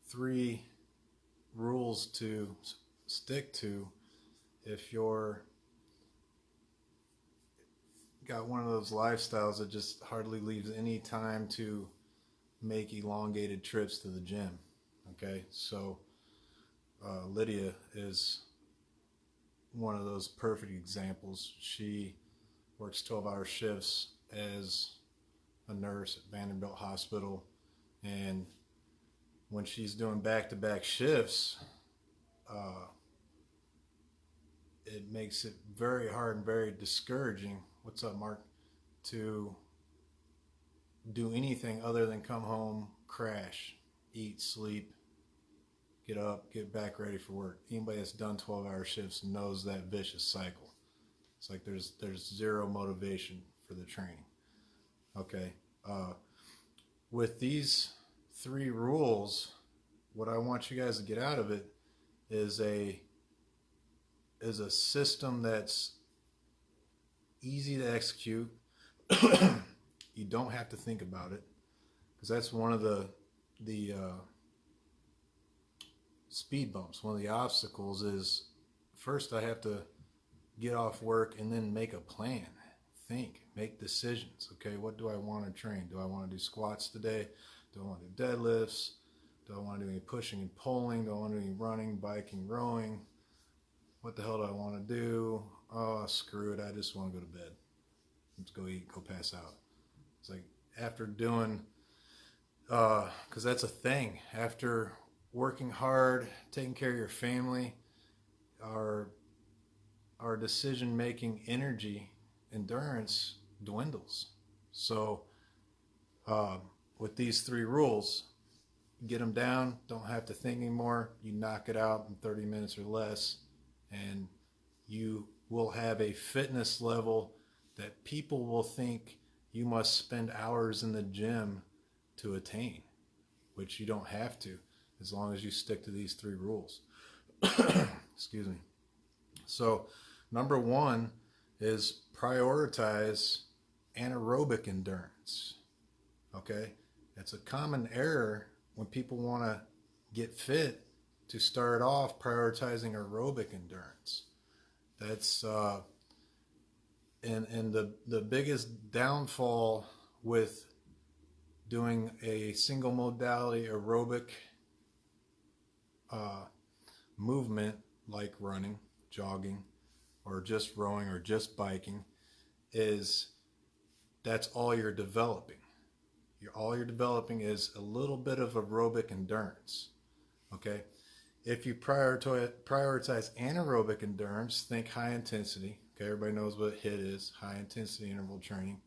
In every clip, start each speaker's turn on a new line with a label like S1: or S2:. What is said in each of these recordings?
S1: three rules to stick to if you're got one of those lifestyles that just hardly leaves any time to make elongated trips to the gym. Okay, so Lydia is one of those perfect examples. She works 12-hour shifts as a nurse at Vanderbilt Hospital, and when she's doing back-to-back shifts, it makes it very hard and very discouraging. What's up, Mark? To do anything other than come home, crash, eat, sleep, get up, get back ready for work. Anybody that's done 12-hour shifts knows that vicious cycle. It's like there's zero motivation for the training. Okay. With these three rules, what I want you guys to get out of it is a system that's easy to execute. You don't have to think about it, because that's one of the speed bumps. One of the obstacles is, first I have to get off work and then make a plan, think, make decisions. Okay, what do I want to train? Do I want to do squats today? Do I want to do deadlifts? Do I want to do any pushing and pulling? Do I want to do any running, biking, rowing? What the hell do I want to do? Oh, screw it, I just want to go to bed. Let's go eat, go pass out. It's like, after doing, because that's a thing, after working hard, taking care of your family, our decision-making energy, endurance dwindles. So with these three rules, get them down, don't have to think anymore, you knock it out in 30 minutes or less, and you will have a fitness level that people will think you must spend hours in the gym to attain, which you don't have to, as long as you stick to these three rules. Excuse me. So number one is prioritize anaerobic endurance. Okay, it's a common error when people want to get fit to start off prioritizing aerobic endurance. That's and the biggest downfall with doing a single modality aerobic movement like running, jogging, or just rowing or just biking is that's all you're developing. All you're developing is a little bit of aerobic endurance. Okay, if you prioritize anaerobic endurance, think high intensity. Okay, everybody knows what HIIT is, high intensity interval training.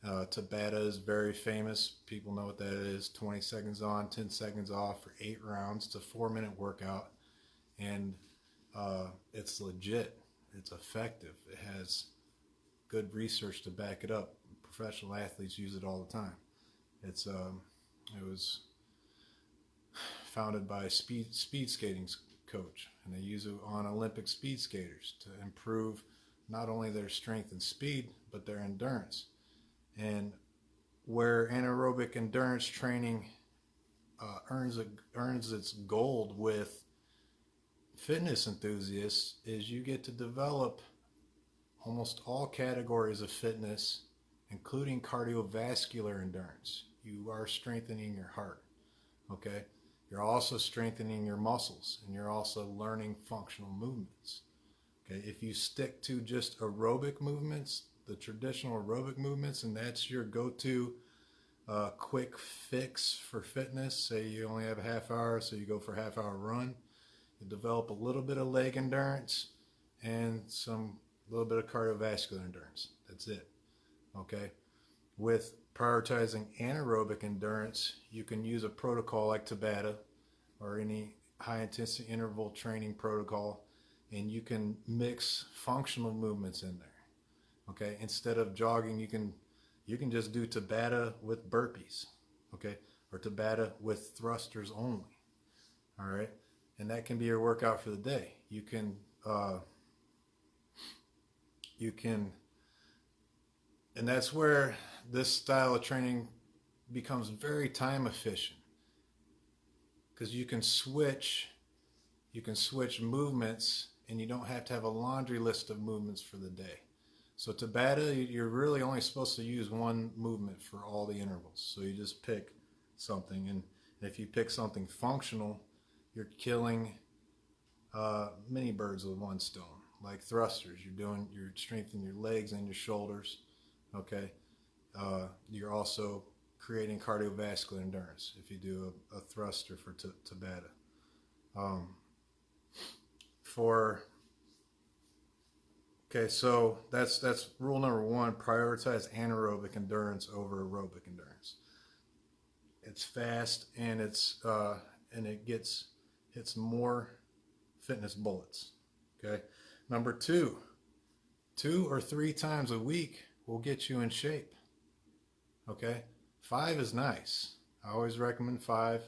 S1: Tabata is very famous. People know what that is. 20 seconds on, 10 seconds off for 8 rounds. It's a 4-minute workout, and it's legit. It's effective. It has good research to back it up. Professional athletes use it all the time. It was founded by a speed skating coach, and they use it on Olympic speed skaters to improve not only their strength and speed, but their endurance. And where anaerobic endurance training earns its gold with fitness enthusiasts is you get to develop almost all categories of fitness, including cardiovascular endurance. You are strengthening your heart, okay? You're also strengthening your muscles, and you're also learning functional movements, okay? If you stick to just aerobic movements, the traditional aerobic movements, and that's your go-to quick fix for fitness, say you only have a half hour, so you go for a half-hour run, you develop a little bit of leg endurance and some little bit of cardiovascular endurance. That's it, okay? With prioritizing anaerobic endurance, you can use a protocol like Tabata or any high-intensity interval training protocol, and you can mix functional movements in there. Okay, instead of jogging, you can just do Tabata with burpees, okay, or Tabata with thrusters only. All right, and that can be your workout for the day. You can, and that's where this style of training becomes very time efficient, because you can switch movements, and you don't have to have a laundry list of movements for the day. So tabata, you're really only supposed to use one movement for all the intervals. So you just pick something, and if you pick something functional, you're killing many birds with one stone. Like thrusters, you're strengthening your legs and your shoulders. Okay, you're also creating cardiovascular endurance if you do a thruster for tabata. Okay, so that's rule number one: prioritize anaerobic endurance over aerobic endurance. It's fast, and hits more fitness bullets. Okay, number two, 2 or 3 times a week will get you in shape. Okay, 5 is nice. I always recommend 5.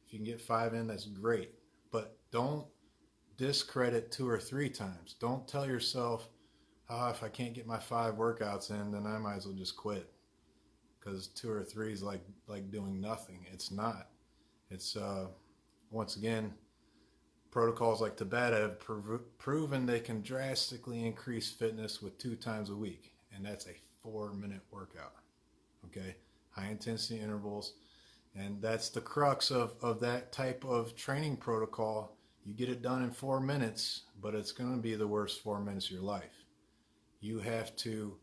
S1: If you can get 5 in, that's great. But don't discredit 2 or 3 times. Don't tell yourself, if I can't get my 5 workouts in, then I might as well just quit. Because 2 or 3 is like doing nothing. It's not. It's once again, protocols like tabata have proven they can drastically increase fitness with 2 times a week, and that's a 4-minute workout. Okay, high intensity intervals, and that's the crux of that type of training protocol. You get it done in 4 minutes, but it's going to be the worst 4 minutes of your life. You have to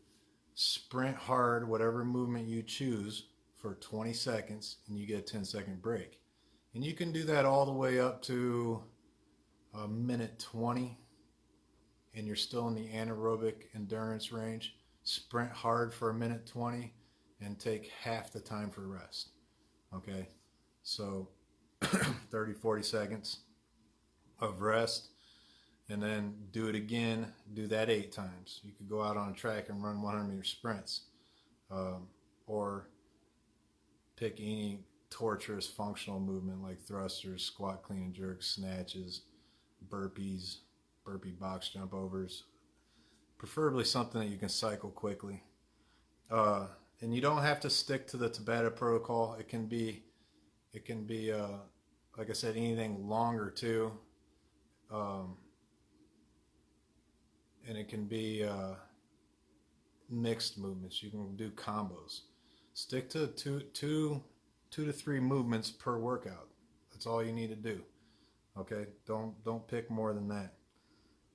S1: sprint hard, whatever movement you choose, for 20 seconds, and you get a 10-second break. And you can do that all the way up to a minute 20, and you're still in the anaerobic endurance range. Sprint hard for a minute 20 and take half the time for rest. Okay, so 30-40 seconds of rest, and then do it again. Do that 8 times. You could go out on a track and run 100-meter sprints, or pick any torturous functional movement like thrusters, squat, clean and jerk, snatches, burpees, burpee box jump overs, preferably something that you can cycle quickly. And you don't have to stick to the tabata protocol. It can be like I said, anything longer too. And it can be mixed movements. You can do combos. Stick to two to 3 movements per workout. That's all you need to do. Okay, don't pick more than that.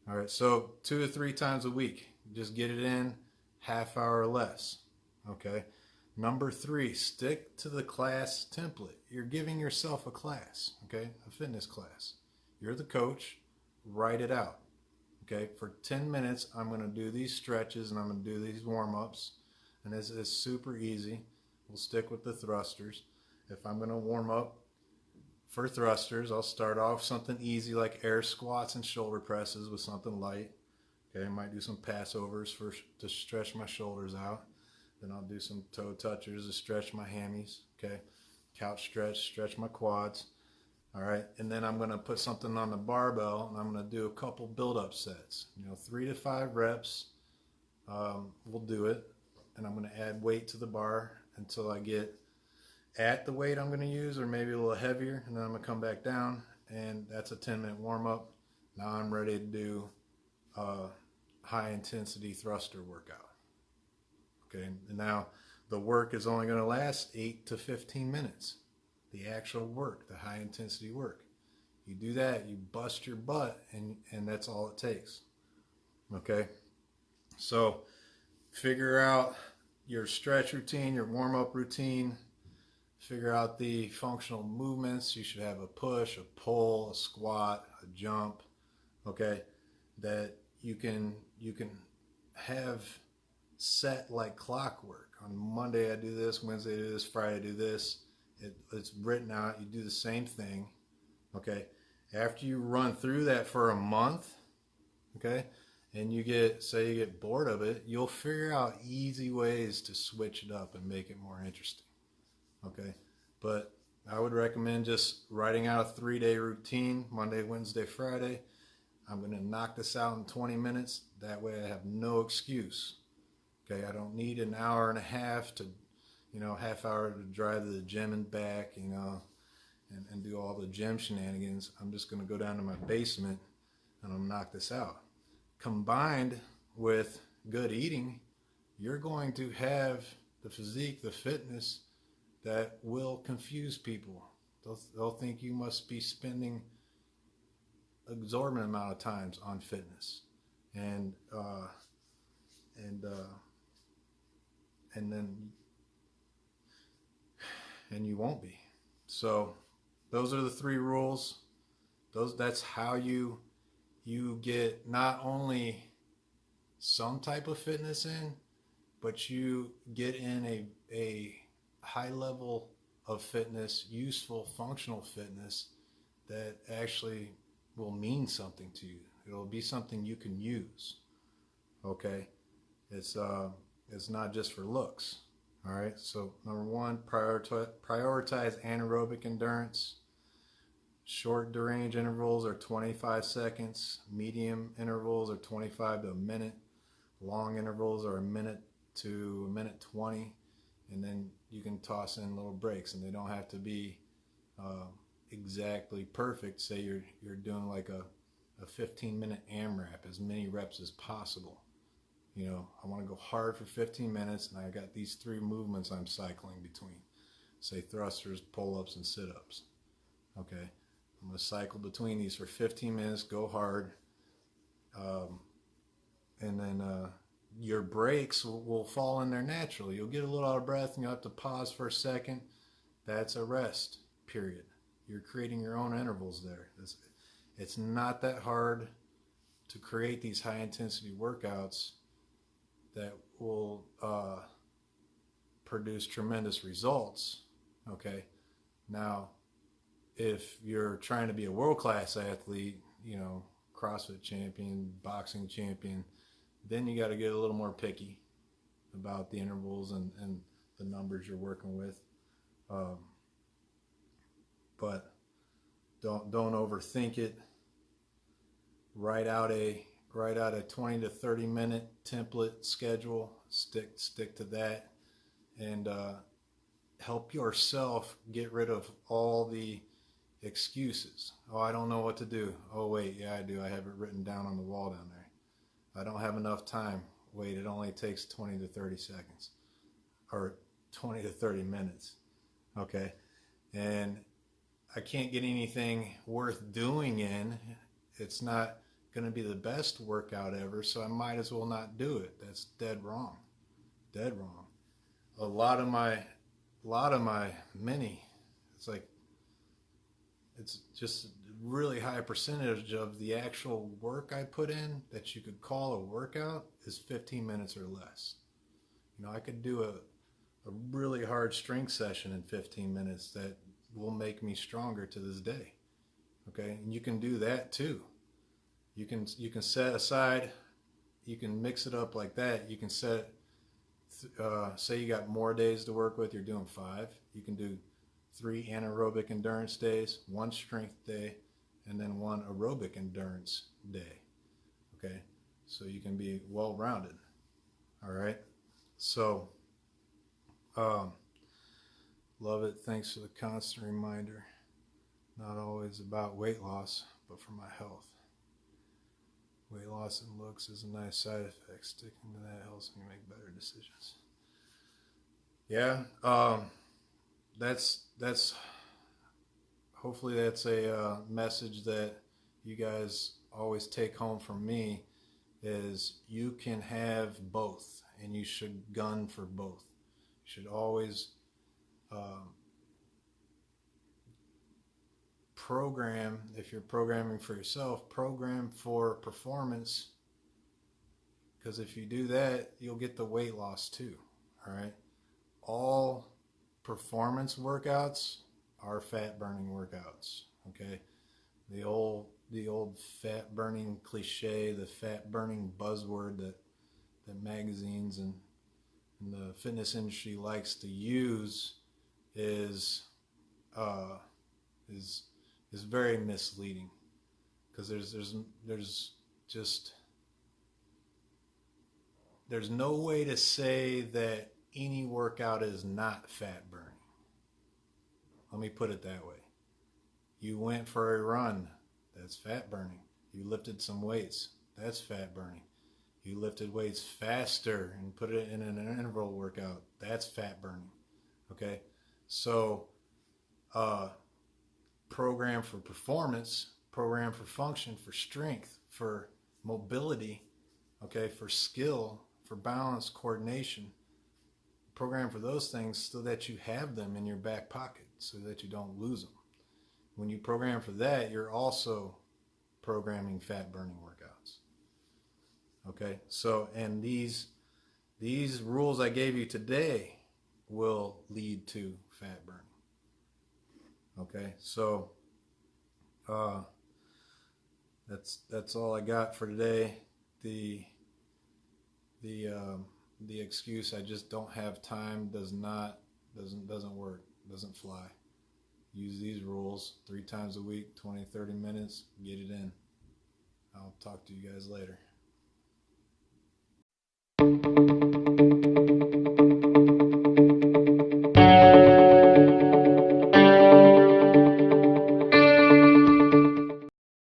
S1: All right, so 2 to 3 times a week. Just get it in, half hour or less. Okay. Number 3, stick to the class template. You're giving yourself a class, okay, a fitness class. You're the coach. Write it out. Okay, for 10 minutes, I'm going to do these stretches and I'm going to do these warm-ups, and it's super easy. We'll stick with the thrusters. If I'm going to warm up for thrusters, I'll start off something easy like air squats and shoulder presses with something light. Okay, I might do some passovers to stretch my shoulders out. Then I'll do some toe touchers to stretch my hammies. Okay, couch stretch my quads. All right, and then I'm going to put something on the barbell, and I'm going to do a couple build-up sets. 3 to 5 reps. We'll do it, and I'm going to add weight to the bar until I get at the weight I'm going to use, or maybe a little heavier, and then I'm going to come back down, and that's a 10-minute warm-up. Now I'm ready to do a high-intensity thruster workout. Okay, and now the work is only going to last 8 to 15 minutes. The actual work, the high-intensity work. You do that, you bust your butt, and that's all it takes. Okay, so figure out your stretch routine, your warm-up routine. Figure out the functional movements. You should have a push, a pull, a squat, a jump, okay, that you can have set like clockwork. On Monday I do this, Wednesday I do this, Friday I do this. It's written out. You do the same thing, okay? After you run through that for a month, okay, and you get bored of it, you'll figure out easy ways to switch it up and make it more interesting. Okay, but I would recommend just writing out a 3-day routine, Monday, Wednesday, Friday. I'm going to knock this out in 20 minutes. That way I have no excuse. Okay, I don't need an hour and a half to, half hour to drive to the gym and back, and and do all the gym shenanigans. I'm just going to go down to my basement and I'm going to knock this out. Combined with good eating, you're going to have the physique, the fitness that will confuse people. They'll think you must be spending exorbitant amount of times on fitness, and then you won't be. So those are the 3 rules. That's how you get not only some type of fitness in, but you get in a high level of fitness, useful, functional fitness that actually will mean something to you. It'll be something you can use. Okay? It's not just for looks. All right? So number 1, prioritize anaerobic endurance. Short range intervals are 25 seconds. Medium intervals are 25 to a minute. Long intervals are a minute to a minute 20. And then you can toss in little breaks, and they don't have to be exactly perfect. Say you're doing like a 15-minute AMRAP, as many reps as possible. You know, I want to go hard for 15 minutes, and I got these 3 movements I'm cycling between. Say thrusters, pull-ups, and sit-ups. Okay, I'm going to cycle between these for 15 minutes, go hard, and then your breaks will fall in there naturally. You'll get a little out of breath, and you'll have to pause for a second. That's a rest period. You're creating your own intervals there. It's not that hard to create these high-intensity workouts that will produce tremendous results. Okay, now if you're trying to be a world-class athlete, you know, CrossFit champion, boxing champion, then you got to get a little more picky about the intervals and the numbers you're working with. But don't overthink it. Write out a 20 to 30 minute template schedule. Stick to that, and help yourself get rid of all the excuses. Oh, I don't know what to do. Oh wait, yeah I do. I have it written down on the wall down there. I don't have enough time. Wait, it only takes 20 to 30 seconds, or 20 to 30 minutes. Okay, and I can't get anything worth doing in. It's not going to be the best workout ever, so I might as well not do it. That's dead wrong. Dead wrong. A lot of my it's just a really high percentage of the actual work I put in that you could call a workout is 15 minutes or less. You know, I could do a really hard strength session in 15 minutes that will make me stronger to this day. Okay, and you can do that too. You can set aside, you can mix it up like that. You can set, say you got more days to work with, you're doing 5. You can do 3 anaerobic endurance days, 1 strength day, and then 1 aerobic endurance day. Okay, so you can be well-rounded. All right, so love it. Thanks for the constant reminder. Not always about weight loss, but for my health. Weight loss and looks is a nice side effect. Sticking to that helps me make better decisions. Yeah, that's hopefully that's a message that you guys always take home from me, is you can have both, and you should gun for both. You should always program, if you're programming for yourself, program for performance, because if you do that, you'll get the weight loss too. All right, all performance workouts are fat burning workouts. Okay, the old fat burning cliche, the fat burning buzzword that magazines and the fitness industry likes to use is very misleading, because there's no way to say that any workout is not fat burning. Let me put it that way. You went for a run, that's fat burning. You lifted some weights, that's fat burning. You lifted weights faster and put it in an interval workout, that's fat burning. Okay, so program for performance, program for function, for strength, for mobility, okay, for skill, for balance, coordination. Program for those things so that you have them in your back pocket, so that you don't lose them. When you program for that, you're also programming fat burning workouts. Okay, so and these rules I gave you today will lead to fat burning. Okay, so that's all I got for today. The excuse I just don't have time doesn't work, doesn't fly. Use these rules 3 times a week, 20-30 minutes, get it in. I'll talk to you guys later.